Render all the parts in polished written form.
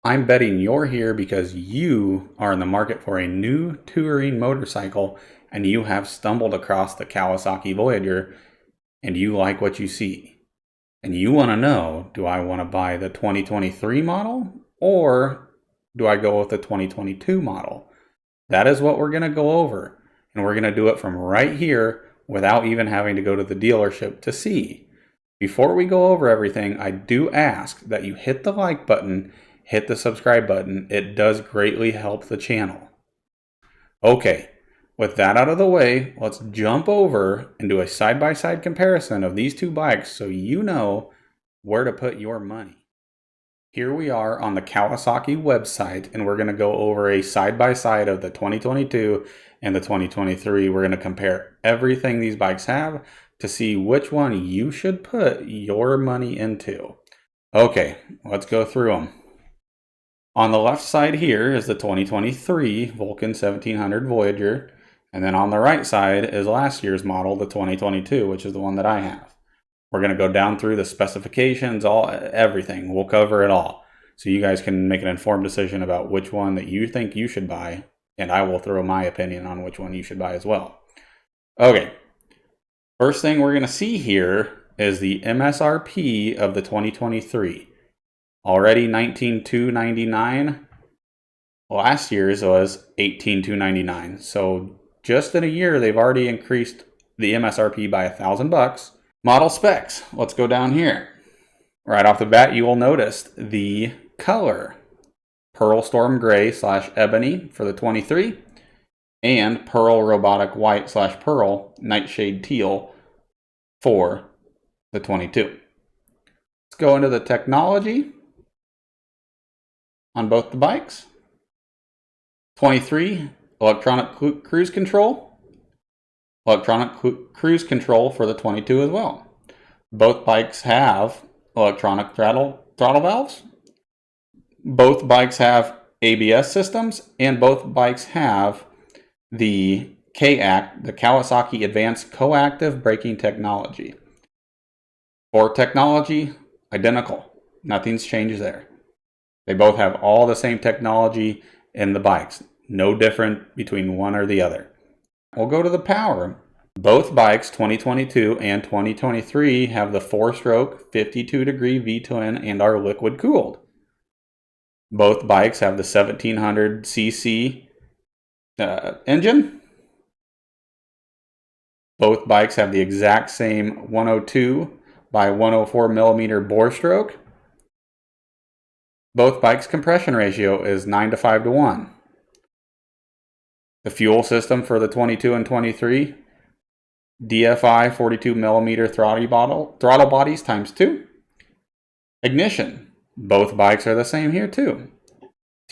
I'm betting you're here because you are in the market for a new touring motorcycle and you have stumbled across the Kawasaki Voyager and you like what you see. And you want to know, do I want to buy the 2023 model or do I go with the 2022 model? That is what we're going to go over. And we're going to do it from right here without even having to go to the dealership to see. Before we go over everything, I do ask that you hit the like button, hit the subscribe button. It does greatly help the channel. Okay, with that out of the way, let's jump over and do a side-by-side comparison of these two bikes so you know where to put your money. Here we are on the Kawasaki website, and we're going to go over a side-by-side of the 2022 and the 2023. We're going to compare everything these bikes have to see which one you should put your money into. Okay, let's go through them. On the left side here is the 2023 Vulcan 1700 Voyager, and then on the right side is last year's model, the 2022, which is the one that I have. We're going to go down through the specifications, everything. We'll cover it all. So you guys can make an informed decision about which one that you think you should buy, and I will throw my opinion on which one you should buy as well. Okay. First thing we're going to see here is the MSRP of the 2023. Already $19,299. Last year's was $18,299. So just in a year, they've already increased the MSRP by $1,000. Model specs. Let's go down here. Right off the bat, you will notice the color. Pearl Storm Gray / Ebony for the 23. And Pearl Robotic White / Pearl Nightshade Teal for the 22. Let's go into the technology on both the bikes. 23, electronic cruise control. Electronic cruise control for the 22 as well. Both bikes have electronic throttle valves. Both bikes have ABS systems, and both bikes have the KACT, the Kawasaki Advanced Coactive Braking Technology. For technology, identical. Nothing's changed there. They both have all the same technology in the bikes. No different between one or the other. We'll go to the power. Both bikes, 2022 and 2023, have the 4-stroke 52-degree V-twin and are liquid cooled. Both bikes have the 1700cc engine. Both bikes have the exact same 102 by 104 millimeter bore stroke. Both bikes' compression ratio is 9:5:1. The fuel system for the 22 and 23, DFI 42 millimeter throttle bodies ×2. Ignition, both bikes are the same here too.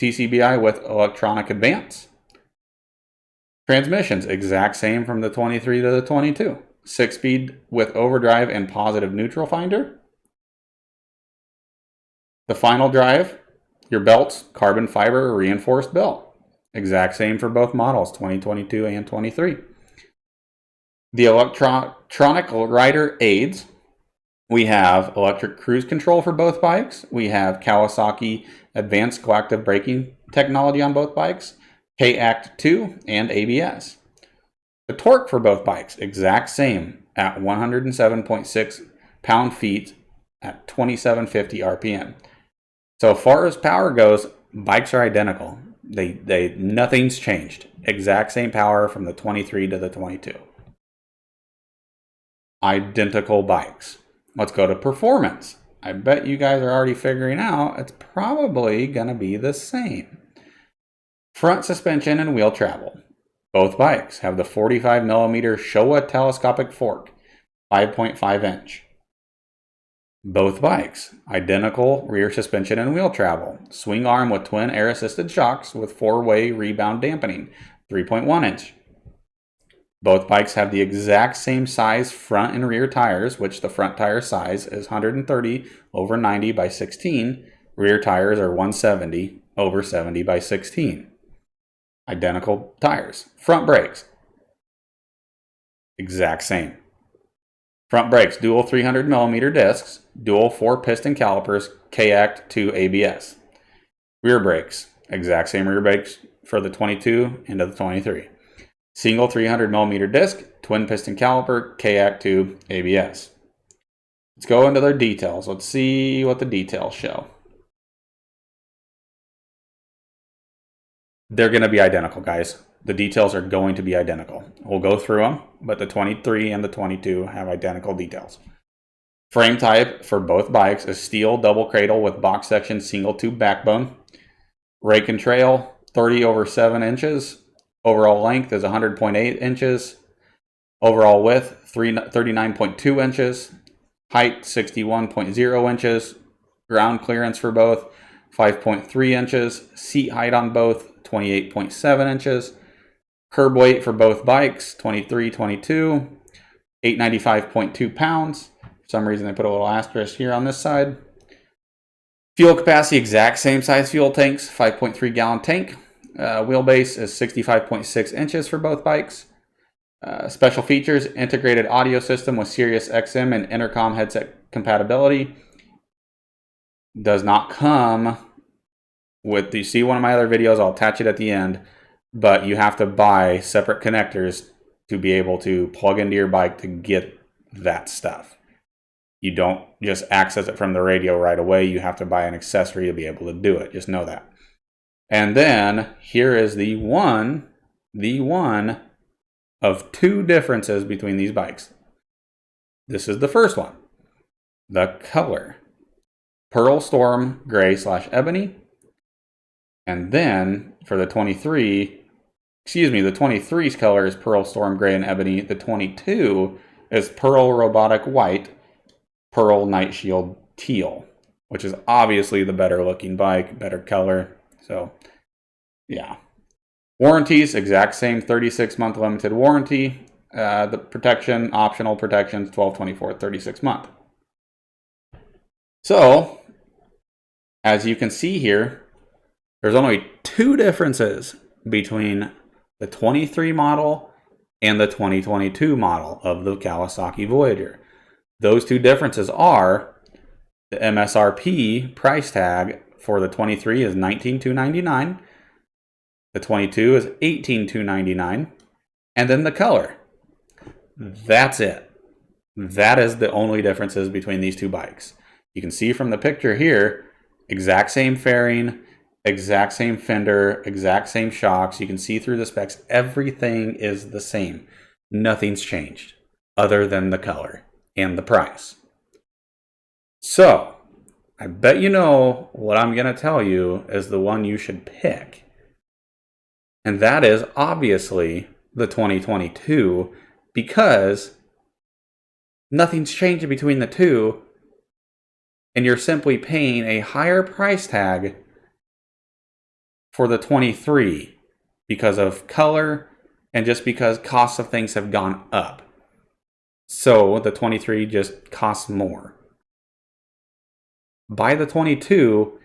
TCBI with electronic advance. Transmissions, exact same from the 23 to the 22. 6-speed with overdrive and positive neutral finder. The final drive, your belts, carbon fiber reinforced belt. Exact same for both models, 2022 and 23. The electronic rider aids, we have electric cruise control for both bikes. We have Kawasaki Advanced Coactive Braking Technology on both bikes, KACT 2, and ABS. The torque for both bikes, exact same at 107.6 pound-feet at 2750 RPM. So far as power goes, bikes are identical. Nothing's changed. Exact same power from the 23 to the 22. Identical bikes. Let's go to performance. I bet you guys are already figuring out it's probably going to be the same. Front suspension and wheel travel. Both bikes have the 45 millimeter Showa telescopic fork, 5.5 inch. Both bikes, identical rear suspension and wheel travel. Swing arm with twin air-assisted shocks with 4-way rebound dampening, 3.1 inch. Both bikes have the exact same size front and rear tires, which the front tire size is 130/90 by 16. Rear tires are 170/70 by 16. Identical tires. Front brakes, exact same. Front brakes, dual 300 millimeter discs, dual 4-piston calipers, KACT 2 ABS. Rear brakes, exact same rear brakes for the 22 into the 23. Single 300mm disc, twin piston caliper, K-Act tube, ABS. Let's go into their details. Let's see what the details show. They're going to be identical, guys. The details are going to be identical. We'll go through them, but the 23 and the 22 have identical details. Frame type for both bikes is steel double cradle with box section single tube backbone. Rake and trail 30/7 inches. Overall length is 100.8 inches. Overall width 39.2 inches. Height 61.0 inches. Ground clearance for both 5.3 inches. Seat height on both 28.7 inches. Curb weight for both bikes 23-22. 895.2 pounds. For some reason they put a little asterisk here on this side. Fuel capacity, exact same size fuel tanks, 5.3 gallon tank. Wheelbase is 65.6 inches for both bikes. Special features, integrated audio system with Sirius XM and intercom headset compatibility. Does not come with, you see one of my other videos, I'll attach it at the end, but you have to buy separate connectors to be able to plug into your bike to get that stuff. You don't just access it from the radio right away. You have to buy an accessory to be able to do it. Just know that. And then here is the one of two differences between these bikes. This is the first one. The color. Pearl Storm Gray / Ebony. And then for the 23, the 23's color is Pearl Storm Gray and Ebony. The 22 is Pearl Robotic White, Pearl Night Shield Teal, which is obviously the better looking bike, better color. So, yeah. Warranties, exact same 36-month limited warranty. The protection, optional protections, 12/24, 36-month. So, as you can see here, there's only two differences between the 23 model and the 2022 model of the Kawasaki Voyager. Those two differences are the MSRP price tag for the 23 is $19,299. The 22 is $18,299. And then the color. That's it. That is the only differences between these two bikes. You can see from the picture here, exact same fairing, exact same fender, exact same shocks. You can see through the specs. Everything is the same. Nothing's changed other than the color and the price. So, I bet you know what I'm going to tell you is the one you should pick. And that is obviously the 2022, because nothing's changed between the two, and you're simply paying a higher price tag for the 23 because of color and just because costs of things have gone up. So the 23 just costs more. Buy the 22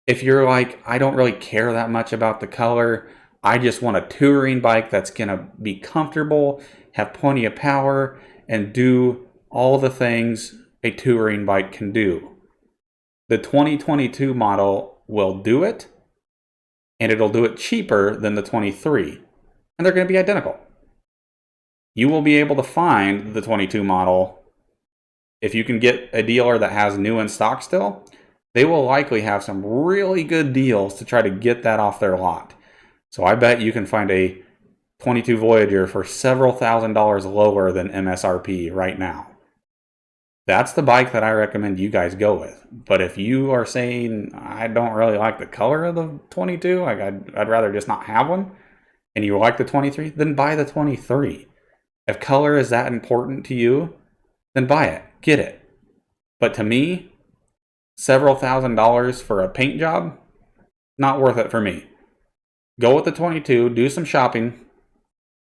if you're like, I don't really care that much about the color. I just want a touring bike that's going to be comfortable, have plenty of power, and do all the things a touring bike can do. The 2022 model will do it, and it'll do it cheaper than the 23. And they're going to be identical. You will be able to find the 22 model if you can get a dealer that has new in stock still. They will likely have some really good deals to try to get that off their lot. So I bet you can find a 22 Voyager for several $1,000s lower than MSRP right now. That's the bike that I recommend you guys go with. But if you are saying, I don't really like the color of the 22, like I'd rather just not have one, and you like the 23, then buy the 23. If color is that important to you, then buy it, get it. But to me, several $1,000s for a paint job, not worth it for me. Go with the 22, do some shopping,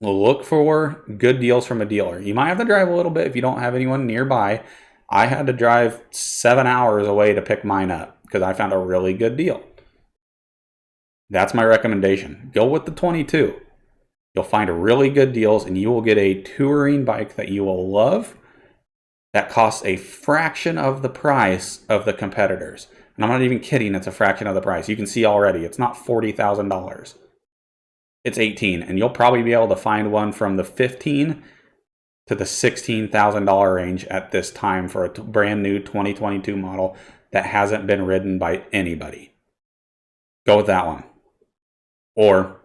look for good deals from a dealer. You might have to drive a little bit if you don't have anyone nearby. I had to drive 7 hours away to pick mine up because I found a really good deal. That's my recommendation. Go with the 22. You'll find really good deals and you will get a touring bike that you will love that costs a fraction of the price of the competitors. And I'm not even kidding, it's a fraction of the price. You can see already, it's not $40,000. It's 18, and you'll probably be able to find one from the 15 to the $16,000 range at this time for a brand new 2022 model that hasn't been ridden by anybody. Go with that one. Or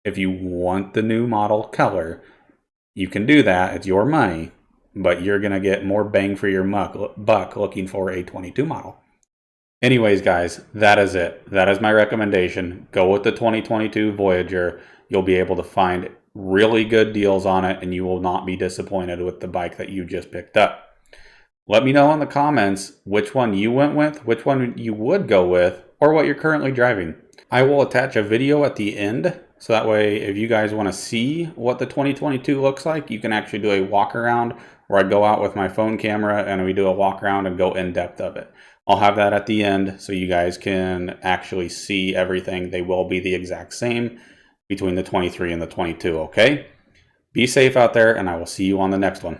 if you want the new model color, you can do that. It's your money, but you're going to get more bang for your buck looking for a 22 model. Anyways, guys, that is it. That is my recommendation. Go with the 2022 Voyager. You'll be able to find really good deals on it, and you will not be disappointed with the bike that you just picked up. Let me know in the comments which one you went with, which one you would go with, or what you're currently driving. I will attach a video at the end, so that way if you guys want to see what the 2022 looks like, you can actually do a walk around where I go out with my phone camera and we do a walk around and go in depth of it. I'll have that at the end so you guys can actually see everything. They will be the exact same between the 23 and the 22, okay? Be safe out there, and I will see you on the next one.